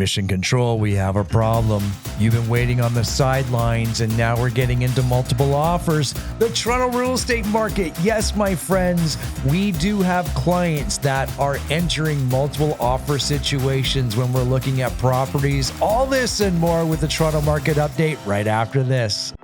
Mission Control, we have a problem. You've been waiting on the sidelines and now we're getting into multiple offers. The Toronto real estate market. Yes, my friends, we do have clients that are entering multiple offer situations when we're looking at properties. All this and more with the Toronto Market Update right after this.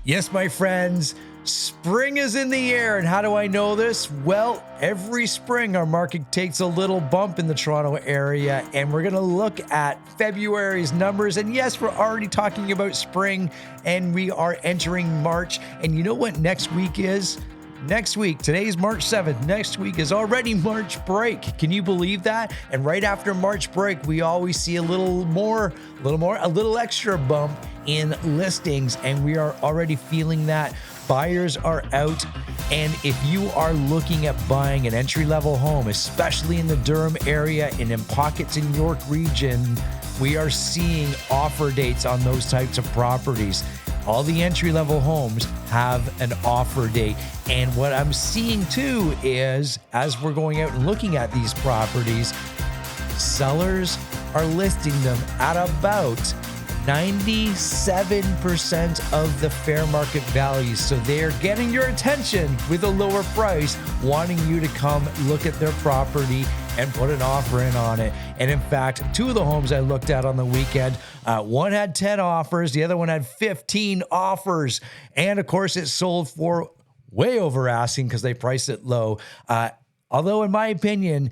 Yes, my friends, spring is in the air. And how do I know this? Well, every spring our market takes a little bump in the Toronto area, and we're going to look at February's numbers. And yes, we're already talking about spring and we are entering March. And you know what next week is? Next week, today's March 7th. Next week is already March break. Can you believe that? And right after March break, we always see a little extra bump in listings, and we are already feeling that. Buyers are out, and if you are looking at buying an entry-level home, especially in the Durham area and in pockets in York region, we are seeing offer dates on those types of properties. All the entry-level homes have an offer date. And what I'm seeing too is, as we're going out and looking at these properties, sellers are listing them at about 97% of the fair market value. So they're getting your attention with a lower price, wanting you to come look at their property and put an offer in on it. And in fact, two of the homes I looked at on the weekend, one had 10 offers, the other one had 15 offers. And of course, it sold for way over asking because they priced it low. Although in my opinion,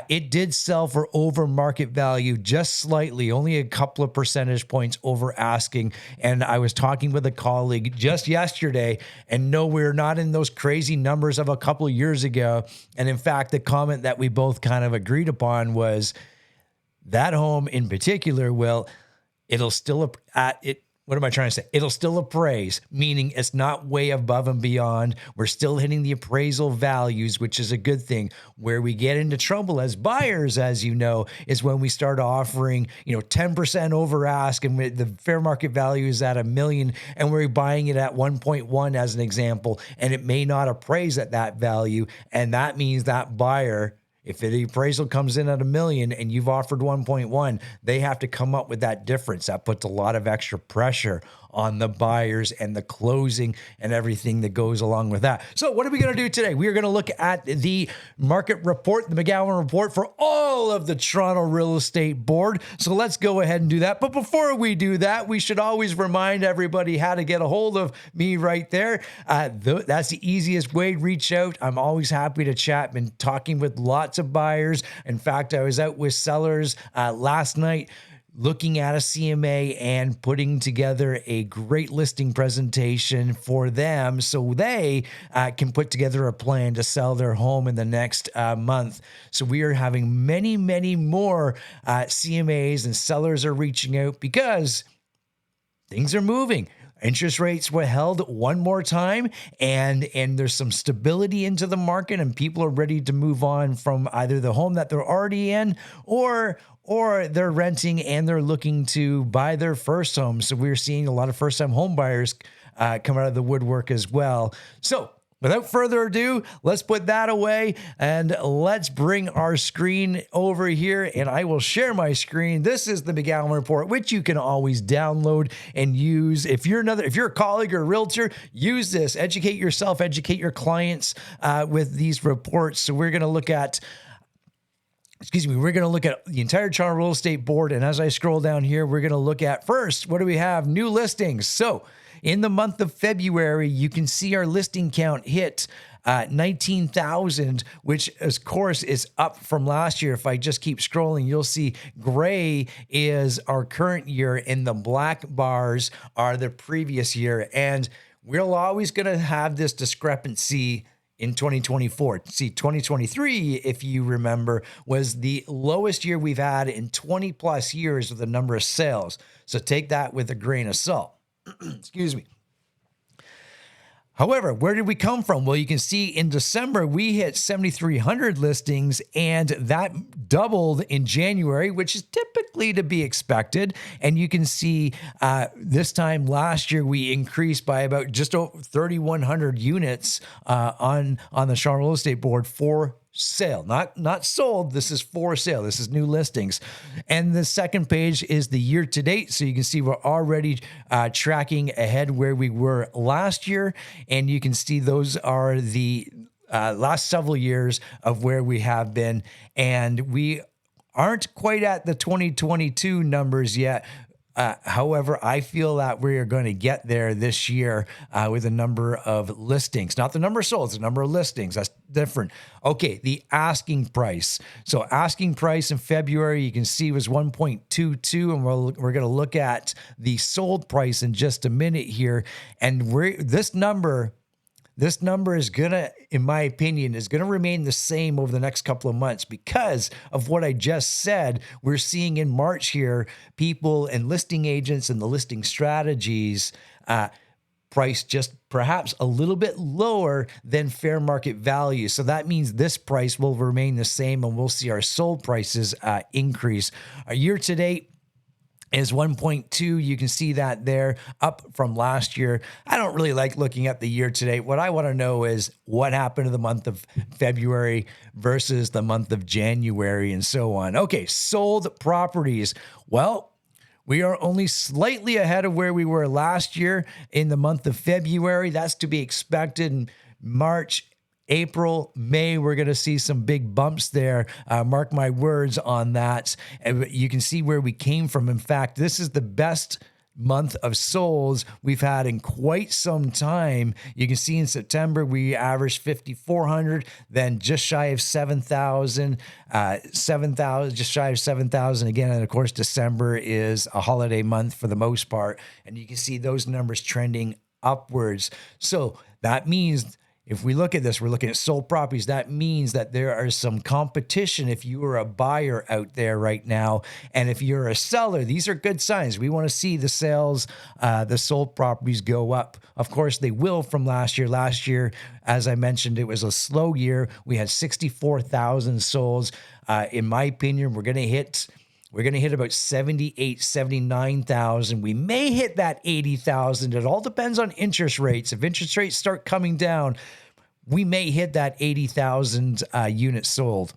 it did sell for over market value just slightly, only a couple of percentage points over asking. And I was talking with a colleague just yesterday, and no, we're not in those crazy numbers of a couple of years ago. And in fact, the comment that we both kind of agreed upon was that home in particular, well, it'll still what am I trying to say? It'll still appraise, meaning it's not way above and beyond. We're still hitting the appraisal values, which is a good thing. Where we get into trouble as buyers, as you know, is when we start offering, 10% over ask, and the fair market value is at $1 million, and we're buying it at 1.1 as an example, and it may not appraise at that value. And that means that buyer, if the appraisal comes in at $1 million and you've offered 1.1, they have to come up with that difference. That puts a lot of extra pressure on the buyers and the closing and everything that goes along with that. So what are we going to do today? We are going to look at the market report, the McGowan report for all of the Toronto Real Estate Board. So let's go ahead and do that. But before we do that, we should always remind everybody how to get a hold of me right there. That's the easiest way. Reach out. I'm always happy to chat. Been talking with lots of buyers. In fact, I was out with sellers last night, looking at a CMA and putting together a great listing presentation for them so they can put together a plan to sell their home in the next month. So we are having many, many more CMAs, and sellers are reaching out because things are moving. Interest rates were held one more time, and there's some stability into the market, and people are ready to move on from either the home that they're already in or they're renting and they're looking to buy their first home. So we're seeing a lot of first-time home buyers come out of the woodwork as well. So without further ado, let's put that away and let's bring our screen over here, and I will share my screen. This is the McGowan report, which you can always download and use. If you're a colleague or a realtor, use this. Educate yourself, educate your clients with these reports. So we're going to look at the entire Toronto Real Estate Board. And as I scroll down here, we're going to look at first, what do we have? New listings. So in the month of February, you can see our listing count hit 19,000, which of course is up from last year. If I just keep scrolling, you'll see gray is our current year and the black bars are the previous year. And we're always going to have this discrepancy in 2024. See, 2023, if you remember, was the lowest year we've had in 20 plus years with the number of sales. So take that with a grain of salt. Excuse me. However, where did we come from? Well, you can see in December, we hit 7,300 listings, and that doubled in January, which is typically to be expected. And you can see this time last year, we increased by about just over 3,100 units on the Charlotte Real Estate Board for sale, not sold. This is for sale. This is new listings. And the second page is the year to date. So you can see we're already tracking ahead where we were last year. And you can see those are the last several years of where we have been. And we aren't quite at the 2022 numbers yet. However, I feel that we are going to get there this year with a number of listings, not the number sold, it's the number of listings. That's different. Okay, the asking price. So asking price in February, you can see was 1.22, and we're going to look at the sold price in just a minute here. And this number is going to, in my opinion, is going to remain the same over the next couple of months because of what I just said. We're seeing in March here, people and listing agents and the listing strategies price just perhaps a little bit lower than fair market value. So that means this price will remain the same, and we'll see our sold prices increase. Our year to date is 1.2. You can see that there, up from last year. I don't really like looking at the year to date. What I want to know is what happened to the month of February versus the month of January and so on. Okay, sold properties. Well, we are only slightly ahead of where we were last year in the month of February. That's to be expected. In March, April, May, we're going to see some big bumps there. Mark my words on that. And you can see where we came from. In fact, this is the best month of solds we've had in quite some time. You can see in September, we averaged 5,400, then just shy of 7,000, just shy of 7,000 again. And of course, December is a holiday month for the most part. And you can see those numbers trending upwards. So that means if we look at this, we're looking at sold properties. That means that there are some competition if you are a buyer out there right now. And if you're a seller, these are good signs. We want to see the sales, the sold properties go up. Of course, they will from last year. Last year, as I mentioned, it was a slow year. We had 64,000 solds. In my opinion, we're going to hit about 78, 79,000. We may hit that 80,000. It all depends on interest rates. If interest rates start coming down, we may hit that 80,000 units sold.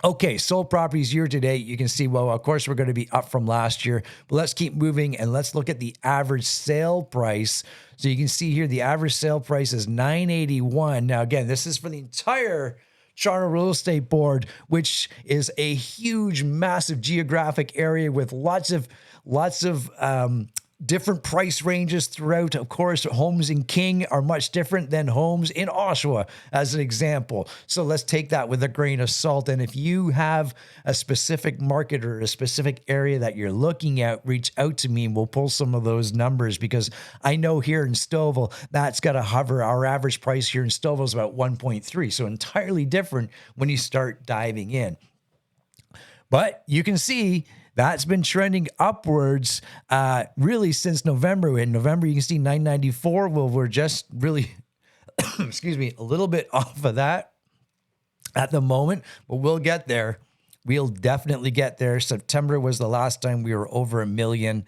Okay, sold properties year to date. You can see, well, of course, we're going to be up from last year, but let's keep moving and let's look at the average sale price. So you can see here, the average sale price is $981. Now, again, this is for the entire Charlotte Real Estate Board, which is a huge, massive geographic area with lots of different price ranges throughout. Of course, homes in King are much different than homes in Oshawa, as an example. So let's take that with a grain of salt. And if you have a specific market or a specific area that you're looking at, reach out to me and we'll pull some of those numbers, because I know here in Stouffville, that's got to hover. Our average price here in Stouffville is about 1.3. So entirely different when you start diving in. But you can see that's been trending upwards really since November. In November, you can see 994. Well, we're just really, excuse me, a little bit off of that at the moment, but we'll get there. We'll definitely get there. September was the last time we were over 1 million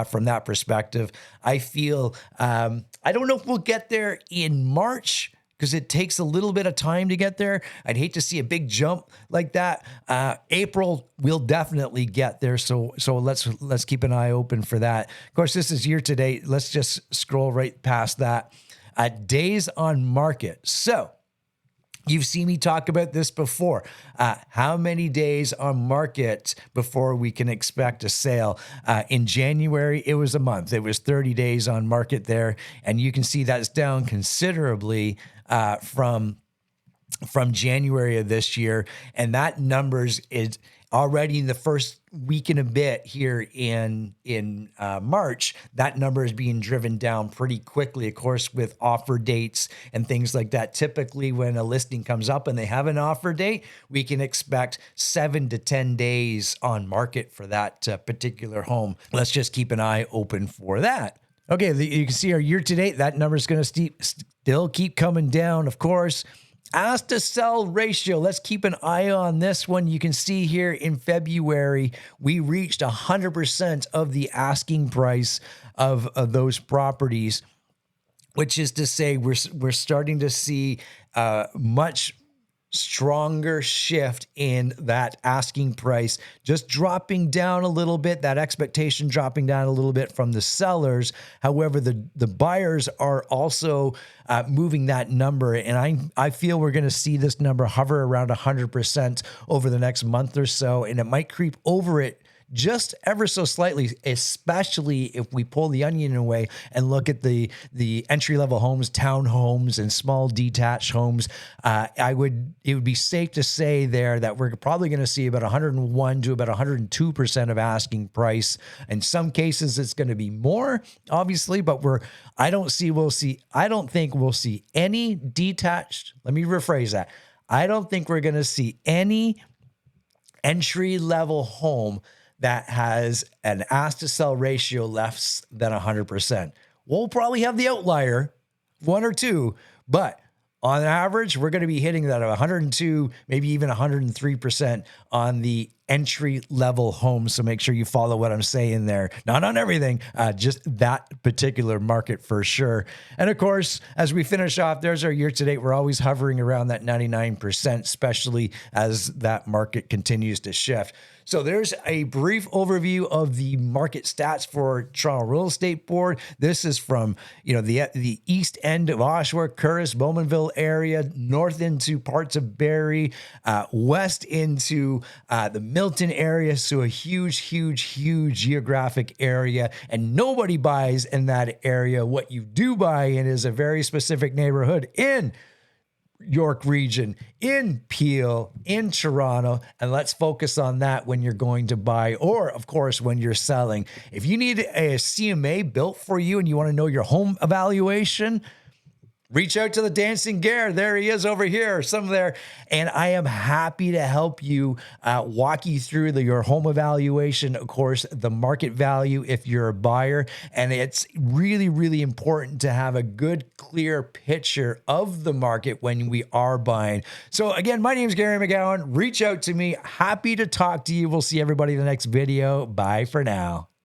from that perspective. I feel, I don't know if we'll get there in March, because it takes a little bit of time to get there. I'd hate to see a big jump like that. April, we'll definitely get there. So let's keep an eye open for that. Of course, this is year to date. Let's just scroll right past that. Days on market. So you've seen me talk about this before. How many days on market before we can expect a sale? In January, it was a month. It was 30 days on market there. And you can see that's down considerably from January of this year. And that numbers is already in the first week and a bit here in March. That number is being driven down pretty quickly, of course, with offer dates and things like that. Typically, when a listing comes up and they have an offer date, we can expect 7 to 10 days on market for that particular home. Let's just keep an eye open for that. Okay, you can see our year to date, that number is going to still keep coming down, of course. Ask to sell ratio. Let's keep an eye on this one. You can see here in February, we reached 100% of the asking price of those properties, which is to say we're starting to see much stronger shift in that asking price, just dropping down a little bit, that expectation dropping down a little bit from the sellers. However, the buyers are also moving that number. And I feel we're going to see this number hover around 100% over the next month or so. And it might creep over it just ever so slightly, especially if we pull the onion away and look at the entry-level homes, townhomes, and small detached homes. It would be safe to say there that we're probably going to see about 101 to about 102% of asking price. In some cases, it's going to be more, obviously, but I don't think we'll see any detached. Let me rephrase that. I don't think we're going to see any entry-level home that has an ask to sell ratio less than 100%. We'll probably have the outlier, one or two, but on average, we're going to be hitting that at 102, maybe even 103% on the entry level homes. So make sure you follow what I'm saying there. Not on everything, just that particular market for sure. And of course, as we finish off, there's our year to date. We're always hovering around that 99%, especially as that market continues to shift. So there's a brief overview of the market stats for Toronto Real Estate Board. This is from, the east end of Oshawa, Curtis, Bowmanville area, north into parts of Barrie, west into the Milton area. So a huge geographic area, and nobody buys in that area. What you do buy in is a very specific neighborhood in York region, in Peel, in Toronto, and let's focus on that when you're going to buy, or of course when you're selling. If you need a CMA built for you and you want to know your home evaluation, reach out to the Dancing Gare. There he is over here, some there. And I am happy to help you walk you through your home evaluation. Of course, the market value if you're a buyer. And it's really important to have a good, clear picture of the market when we are buying. So again, my name is Gary McGowan. Reach out to me. Happy to talk to you. We'll see everybody in the next video. Bye for now.